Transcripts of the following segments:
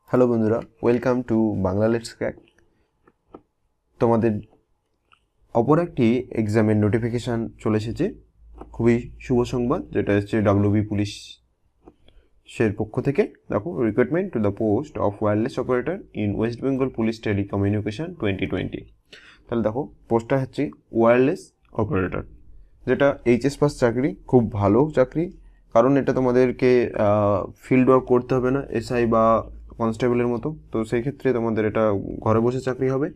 Hello বন্ধুরা, welcome to Bangla let's crack. তোমাদের অপর একটি এক্সামের নোটিফিকেশান চলে এসেছে, খুবই শুভ সংবাদ, যেটা হচ্ছে ডাব্লিউবি পুলিশের পক্ষ থেকে। দেখো, recruitment to the post of wireless operator in West Bengal police telecommunication 2020। তাহলে দেখো, পোস্টটা হচ্ছে ওয়্যারলেস অপারেটর, যেটা এইচএস পাস চাকরি, খুব ভালো চাকরি। কারণ এটা তোমাদেরকে ফিল্ড ওয়ার্ক করতে হবে না, এসআই বা কনস্টেবলের মতো। তো সেই ক্ষেত্রে তোমাদের এটা ঘরে বসে চাকরি হবে।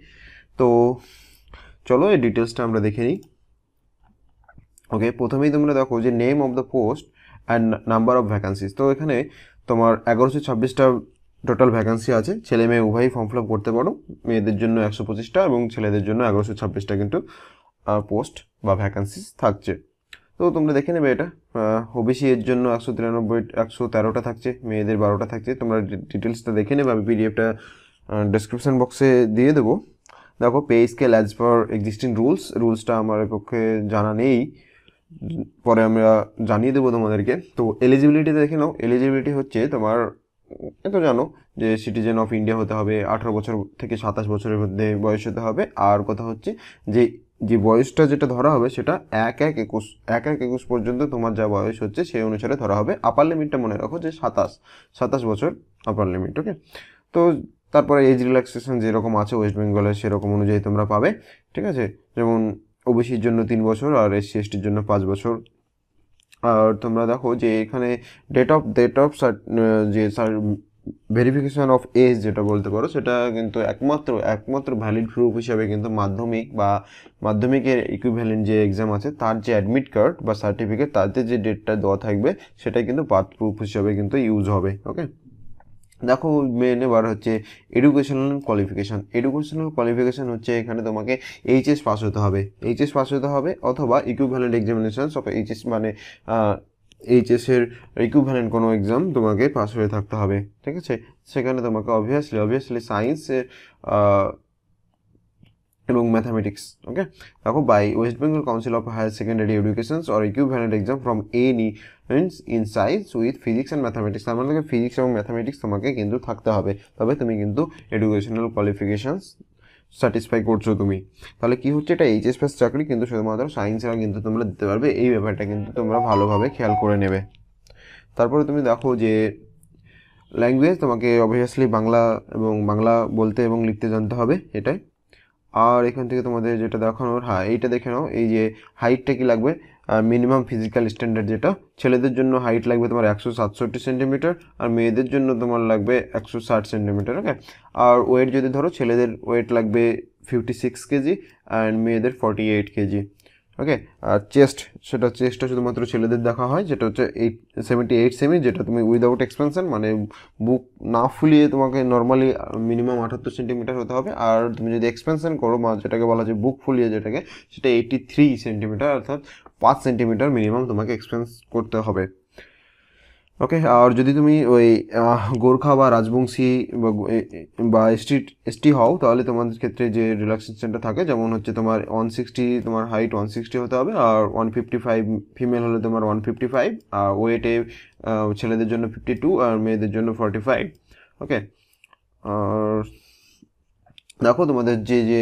তো চলো এই ডিটেলসটা আমরা দেখে নিই। ওকে, প্রথমেই তোমরা দেখো যে name of the post and number of vacancies. তো এখানে তোমার 1126টা টোটাল ভ্যাকান্সি আছে। ছেলে মেয়ে উভয়ই ফর্ম ফিল আপ করতে পারো। মেয়েদের জন্য 125টা এবং ছেলেদের জন্য 1126টা কিন্তু পোস্ট বা ভ্যাকান্সিস থাকছে। তো তোমরা দেখে নেবে এটা। ওবিসি এর জন্য 113টা থাকছে, মেয়েদের 12টা থাকছে। তোমরা ডিটেলসটা দেখে নেবে, আমি পিডিএফটা ডেসক্রিপশন বক্সে দিয়ে দেবো। দেখো, pay scale as per existing রুলসটা আমার পক্ষে জানা নেই, পরে আমরা জানিয়ে দেবো তোমাদেরকে। তো এলিজিবিলিটি দেখে নাও। এলিজিবিলিটি হচ্ছে তোমার, এত জানো যে সিটিজেন অফ ইন্ডিয়া হতে হবে, 18 বছর থেকে 27 বছরের মধ্যে বয়স হতে হবে। আর কথা হচ্ছে যে যে বয়সটা যেটা ধরা হবে সেটা 1/1/21 পর্যন্ত তোমার যা বয়স হচ্ছে সেই অনুসারে ধরা হবে। আপার লিমিটটা মনে রাখো যে 27 বছর আপার লিমিট। ওকে, তো তারপরে এজ রিল্যাক্সেশন যেরকম আছে ওয়েস্ট বেঙ্গলে সেরকম অনুযায়ী তোমরা পাবে। ঠিক আছে, যেমন ওবিসির জন্য 3 বছর আর এসসি এসটির জন্য 5 বছর। আর তোমরা দেখো যে এখানে ডেট অফ যে ভেরিফিকেশন অফ এজ যেটা বলতে পারো, সেটা কিন্তু একমাত্র ভ্যালিড প্রুফ হিসাবে কিন্তু মাধ্যমিকের ইকুইভ্যালেন্ট যে এক্সাম আছে তার যে অ্যাডমিট কার্ড বা সার্টিফিকেট, তাতে যে ডেটটা দেওয়া থাকবে সেটাই কিন্তু বার্থ প্রুফ হিসাবে কিন্তু ইউজ হবে। ওকে, দেখো মেন এবার হচ্ছে এডুকেশনাল কোয়ালিফিকেশান হচ্ছে এখানে তোমাকে এইচএস পাস হতে হবে অথবা ইকুইভ্যালেন্ট এক্সামিনেশনস অফ এইচএস, মানে এইচএসের ইকুইভ্যালেন্ট কোনো এক্সাম তোমাকে পাস হয়ে থাকতে হবে। ঠিক আছে, সেখানে তোমাকে অবভিয়াসলি সায়েন্সের এবং ম্যাথামেটিক্স। ওকে, দেখো, by West Bengal council of higher secondary educations or equivalent exam from any in science with physics and mathematics. তার মানে ফিজিক্স এবং ম্যাথামেটিক্স তোমাকে কিন্তু থাকতে হবে, তবে তুমি কিন্তু এডুকেশনাল কোয়ালিফিকেশানস স্যাটিসফাই করছো তুমি। তাহলে কি হচ্ছে, এটা এইচএস পাস চাকরি, কিন্তু শুধুমাত্র সায়েন্সেরা কিন্তু তোমরা দিতে পারবে। এই ব্যাপারটা কিন্তু তোমরা ভালোভাবে খেয়াল করে নেবে। তারপরে তুমি দেখো যে ল্যাঙ্গুয়েজ তোমাকে অবভিয়াসলি বাংলা এবং বাংলা বলতে এবং লিখতে জানতে হবে, এটাই। আর এখান থেকে তোমাদের যেটা দেখানোর, হ্যাঁ এইটা দেখে নাও, এই যে হাইটটা কি লাগবে, মিনিমাম ফিজিক্যাল স্ট্যান্ডার্ড, যেটা ছেলেদের জন্য হাইট লাগবে তোমার 167 সেন্টিমিটার আর মেয়েদের জন্য তোমার লাগবে 160 সেন্টিমিটার। ওকে, আর ওয়েট যদি ধরো, ছেলেদের ওয়েট লাগবে 56 কেজি অ্যান্ড মেয়েদের 48 কেজি। ওকে, আর চেস্টটা শুধুমাত্র ছেলেদের দেখা হয়, যেটা হচ্ছে 78 সেমি, যেটা তুমি উইদাউট এক্সপেনশন, মানে বুক না ফুলিয়ে তোমাকে নর্মালি মিনিমাম 78 সেন্টিমিটার হতে হবে। আর তুমি যদি এক্সপেনশন করো, বা যেটাকে বলা যায় বুক ফুলিয়ে যেটাকে, সেটা 83 সেন্টিমিটার, অর্থাৎ 5 সেন্টিমিটার মিনিমাম তোমাকে এক্সপেন্স করতে হবে। ওকে, আর যদি তুমি ওই গোর্খা বা রাজবংশী বা এসটি হও, তাহলে তোমাদের ক্ষেত্রে যে রিল্যাক্সেশনটা থাকে, যেমন হচ্ছে তোমার 160, তোমার হাইট 160 হতে হবে, আর 155 ফিমেল হলে তোমার 155, আর ওয়েটে ছেলেদের জন্য 52 আর মেয়েদের জন্য 45। ওকে, আর দেখো তোমাদের যে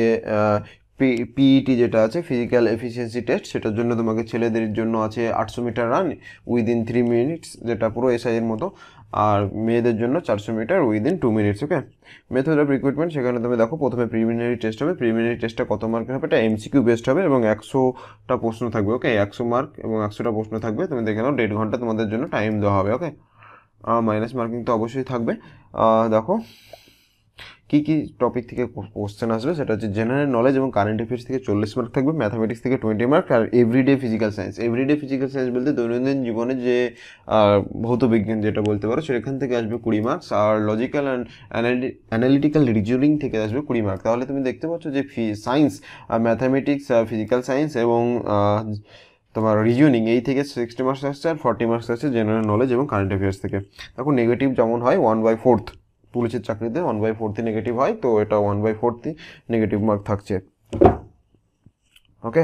পিইটি যেটা আছে, ফিজিক্যাল এফিসিয়েন্সি টেস্ট, সেটার জন্য তোমাকে ছেলেদের জন্য আছে 800 মিটার রান উইদিন 3 মিনিটস, যেটা পুরো এসআইয়ের মতো। আর মেয়েদের জন্য 400 metre within 2 minutes. Okay, method of recruitment, সেখানে তুমি দেখো প্রথমে প্রিলিমিনারি টেস্ট হবে। প্রিলিমিনারি টেস্টটা কত মার্কের হবে, এটা এমসিকিউ বেসড হবে এবং 100টা প্রশ্ন থাকবে। ওকে, 100 মার্ক এবং 100টা প্রশ্ন থাকবে। তুমি দেখে নাও, 1.5 ঘন্টা তোমাদের জন্য টাইম দেওয়া হবে। ওকে, মাইনাস মার্কিং তো অবশ্যই থাকবে। দেখো কী কী টপিক থেকে কোশ্চেন আসবে, সেটা হচ্ছে জেনারেল নলেজ এবং কারেন্ট অ্যাফেয়ার্স থেকে 40 মার্ক থাকবে, ম্যাথামেটিক্স থেকে 20 মার্ক, আর এভরিডে ফিজিক্যাল সায়েন্স বলতে দৈনন্দিন জীবনে যে ভৌত বিজ্ঞান যেটা বলতে পারো, সেখান থেকে আসবে 20 মার্কস। আর লজিক্যাল অ্যান্ড অ্যানালিটিক্যাল রিজনিং থেকে আসবে 20 মার্ক। তাহলে তুমি দেখতে পাচ্ছ যে সায়েন্স, ম্যাথামেটিক্স, ফিজিক্যাল সায়েন্স এবং তোমার রিজনিং, এই থেকে 60 মার্কস আসছে, আর 40 মার্কস আসছে জেনারেল নলেজ এবং কারেন্ট অ্যাফেয়ার্স থেকে। দেখো, নেগেটিভ যেমন হয় 1/4, পুলিশের চাকরিতে 1/4 নেগেটিভ হয়, তো এটা 1/4 নেগেটিভ মার্ক থাকছে। ওকে,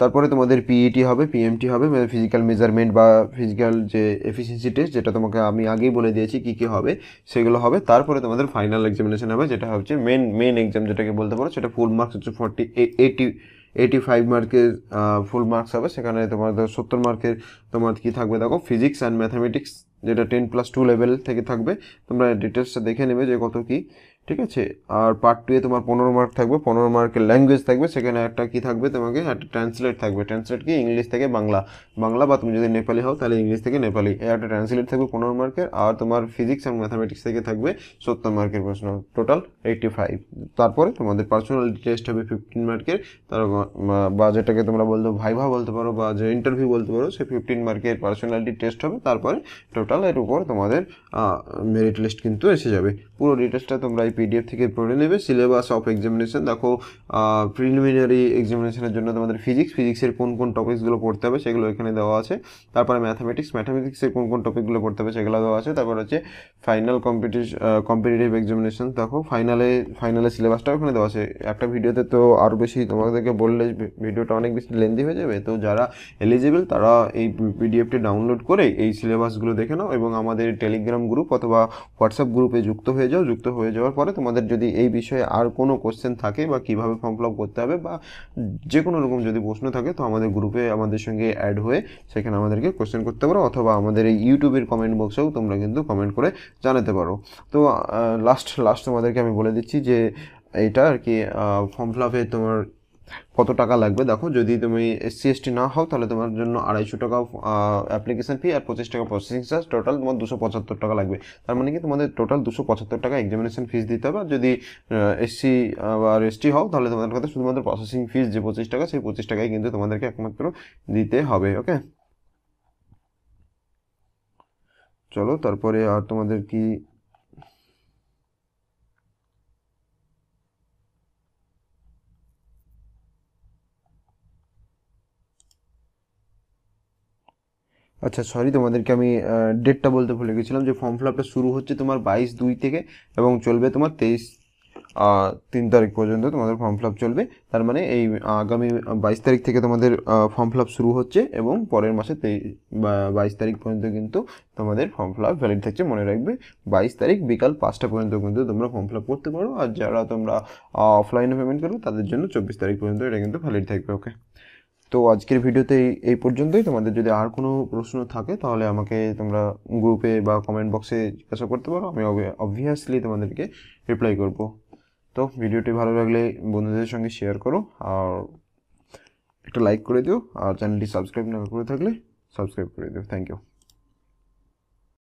তারপরে তোমাদের পিইটি হবে, পিএমটি হবে, মানে ফিজিক্যাল মেজারমেন্ট বা ফিজিক্যাল যে এফিসিয়েন্সি টেস্ট, যেটা তোমাকে আমি আগেই বলে দিয়েছি কী কী হবে, সেগুলো হবে। তারপরে তোমাদের ফাইনাল এক্সামিনেশন হবে, যেটা হচ্ছে মেন এক্সাম যেটাকে বলতে পারো। সেটা ফুল মার্কস হচ্ছে 85 মার্কের ফুল মার্কস হবে। সেখানে তোমাদের 70 মার্কের তোমার কী থাকবে দেখো, ফিজিক্স অ্যান্ড ম্যাথামেটিক্স, যেটা 10+2 লেভেল থেকে থাকবে। তোমরা ডিটেলসটা দেখে নেবে যে কত কী, ঠিক আছে। আর পার্ট 2 এ তোমার 15 মার্ক থাকবে, 15 মার্কের ল্যাঙ্গুয়েজ থাকবে। সেখানে একটা কি থাকবে, তোমাকে একটা ট্রান্সলেট থাকবে। ট্রান্সলেট কি, ইংলিশ থেকে বাংলা, বা তুমি যদি নেপালি হও তাহলে ইংলিশ থেকে নেপালি, এই একটা ট্রান্সলেট থাকবে 15 মার্কের। আর তোমার ফিজিক্স এবং ম্যাথামেটিক্স থেকে থাকবে 70 মার্কের প্রশ্ন, টোটাল 85। তারপরে তোমাদের পার্সোনালিটি টেস্ট হবে 15 মার্কের, তার বা যেটাকে তোমরা ভাইভা বলতে পারো, বা যে ইন্টারভিউ বলতে পারো, সে 15 মার্কের পার্সোনালিটি টেস্ট হবে। তারপরে টোটাল এর উপর তোমাদের মেরিট লিস্ট কিন্তু এসে যাবে। পুরো ডিটেলসটা তোমরা এই পিডিএফ থেকে পড়ে নেবে। সিলেবাস অফ এক্সামিনেশন দেখো, প্রিলিমিনারি এক্সামিনেশনের জন্য তোমাদের ফিজিক্সের কোন কোন টপিকসগুলো পড়তে হবে সেগুলো এখানে দেওয়া আছে। তারপরে ম্যাথামেটিক্সের কোন কোন টপিকগুলো পড়তে হবে সেগুলো দেওয়া আছে। তারপর হচ্ছে ফাইনাল কম্পিটিটিভ এক্সামিনেশন, দেখো ফাইনালে সিলেবাসটাও এখানে দেওয়া আছে। একটা ভিডিওতে তো আরও বেশি তোমাদেরকে বললে ভিডিওটা অনেক বেশি লেন্দি হয়ে যাবে। তো যারা এলিজিবল তারা এই পিডিএফটি ডাউনলোড করে এই সিলেবাসগুলো দেখে নাও, এবং আমাদের টেলিগ্রাম গ্রুপ অথবা হোয়াটসঅ্যাপ গ্রুপে যুক্ত হয়ে যাও। যুক্ত হয়ে যাওয়ার পরে তোমাদের যদি এই বিষয়ে আর কোনো কোশ্চেন থাকে, বা কীভাবে ফর্ম ফিল আপ করতে হবে, বা যে কোনো রকম যদি প্রশ্ন থাকে, তো আমাদের গ্রুপে আমাদের সঙ্গে অ্যাড হয়ে সেখানে আমাদেরকে কোশ্চেন করতে পারো, অথবা আমাদের এই ইউটিউবের কমেন্ট বক্সেও তোমরা কিন্তু কমেন্ট করে জানাতে পারো। তো লাস্ট তোমাদেরকে আমি বলে দিচ্ছি যে এইটা আর কি, ফর্ম ফিল আপে তোমার কত টাকা লাগবে। দেখো, যদি তুমি SC/ST না হও তাহলে তোমার জন্য 250 টাকা অ্যাপ্লিকেশন ফি আর 25 টাকা প্রসেসিং চার্জ, টোটাল তোমার 275 টাকা লাগবে। তার মানে কি তোমাদের টোটাল 275 টাকা এক্সামিনেশন ফিস দিতে হবে। আর যদি SC বা ST হও তাহলে তোমাদের কাছে শুধুমাত্র প্রসেসিং ফিস যে 25 টাকা, সেই 25 টাকাই কিন্তু তোমাদেরকে একমাত্র দিতে হবে। ওকে, চলো তারপরে আর তোমাদের কি, আচ্ছা সরি, তোমাদেরকে আমি ডেটটা বলতে ভুলে গেছিলাম যে ফর্ম ফিল আপটা শুরু হচ্ছে তোমার 22/2 থেকে, এবং চলবে তোমার 3 তারিখ পর্যন্ত তোমাদের ফর্ম ফিল আপ চলবে। তার মানে এই আগামী 22 তারিখ থেকে তোমাদের ফর্ম ফিল আপ শুরু হচ্ছে, এবং পরের মাসে 22 তারিখ পর্যন্ত কিন্তু তোমাদের ফর্ম ফিল আপ ভ্যালিড থাকছে। মনে রাখবে 22 তারিখ বিকাল 5টা পর্যন্ত কিন্তু তোমরা ফর্ম ফিল আপ করতে পারো। আর যারা তোমরা অফলাইনে পেমেন্ট করবে তাদের জন্য 24 তারিখ পর্যন্ত এটা কিন্তু ভ্যালিড থাকবে। ওকে, তো আজকের ভিডিওতে এই পর্যন্তই। তোমাদের যদি আর কোনো প্রশ্ন থাকে তাহলে আমাকে তোমরা গ্রুপে বা কমেন্ট বক্সে জিজ্ঞাসা করতে পারো, আমি অবভিয়াসলি তোমাদেরকে রিপ্লাই করব। তো ভিডিওটি ভালো লাগলে বন্ধুদের সঙ্গে শেয়ার করো, আর একটা লাইক করে দিও, আর চ্যানেলটি সাবস্ক্রাইব না করে থাকলে সাবস্ক্রাইব করে দিও। Thank you.